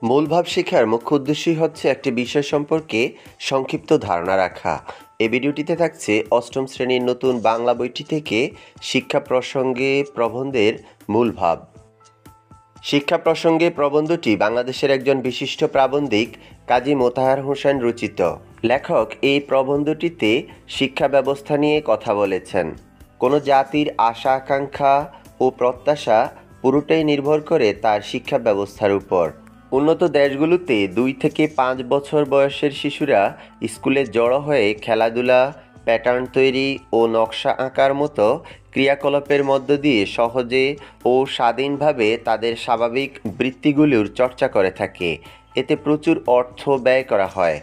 মূলভাব শেখার মুখ্য উদ্দেশ্যই হচ্ছে একটি বিষয় সম্পর্কে সংক্ষিপ্ত ধারণা রাখা। এই ভিডিওটিতে থাকছে অষ্টম শ্রেণীর নতুন বাংলা বইটি থেকে শিক্ষা প্রসঙ্গে প্রবন্ধের মূল ভাব। শিক্ষা প্রসঙ্গে প্রবন্ধটি বাংলাদেশের একজন বিশিষ্ট প্রাবন্ধিক কাজী মোতাহার হোসেন রচিত। লেখক এই প্রবন্ধটিতে শিক্ষা ব্যবস্থা নিয়ে কথা বলেছেন। কোনো জাতির আশা আকাঙ্ক্ষা ও প্রত্যাশা পুরোটাই নির্ভর করে তার শিক্ষা ব্যবস্থার উপর। উন্নত দেশগুলোতে 2 থেকে 5 বছর বয়সের শিশুরা স্কুলে জড়ো হয়ে খেলাধুলা, প্যাটার্ন তৈরি ও নকশা আঁকার মতো ক্রিয়াকলাপের মধ্য দিয়ে সহজে ও স্বাধীনভাবে তাদের স্বাভাবিক বৃত্তিগুলোর চর্চা করে থাকে। এতে প্রচুর অর্থ ব্যয় করা হয়।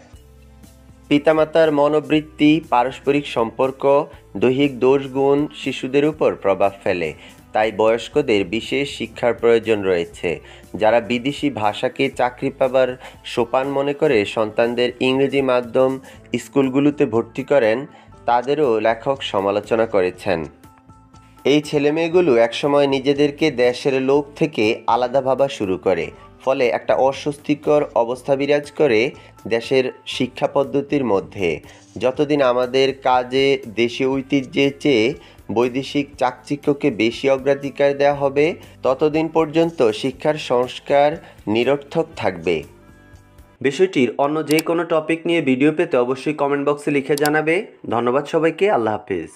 পিতামাতার মনোবৃত্তি, পারস্পরিক সম্পর্ক, দৈহিক দোষগুণ শিশুদের উপর প্রভাব ফেলে। তাই বয়স্কদের বিশেষ শিক্ষার প্রয়োজন রয়েছে। যারা বিদেশি ভাষাকে চাকরি পাবার সোপান মনে করে সন্তানদের ইংরেজি মাধ্যম স্কুলগুলোতে ভর্তি করেন, তাদেরও লেখক সমালোচনা করেছেন। এই ছেলেমেয়েগুলো একসময় নিজেদেরকে দেশের লোক থেকে আলাদা ভাবা শুরু করে। ফলে একটা অস্বস্তিকর অবস্থা বিরাজ করে দেশের শিক্ষা পদ্ধতির মধ্যে। যতদিন আমাদের কাজে দেশীয় ঐতিহ্যের চেয়ে বৈদেশিক চাকচিক্যকে বেশি অগ্রাধিকার দেওয়া হবে, ততদিন পর্যন্ত শিক্ষার সংস্কার নিরর্থক থাকবে। বিষয়টির অন্য যে কোনো টপিক নিয়ে ভিডিও পেতে অবশ্যই কমেন্ট বক্সে লিখে জানাবে। ধন্যবাদ সবাইকে। আল্লাহ হাফেজ।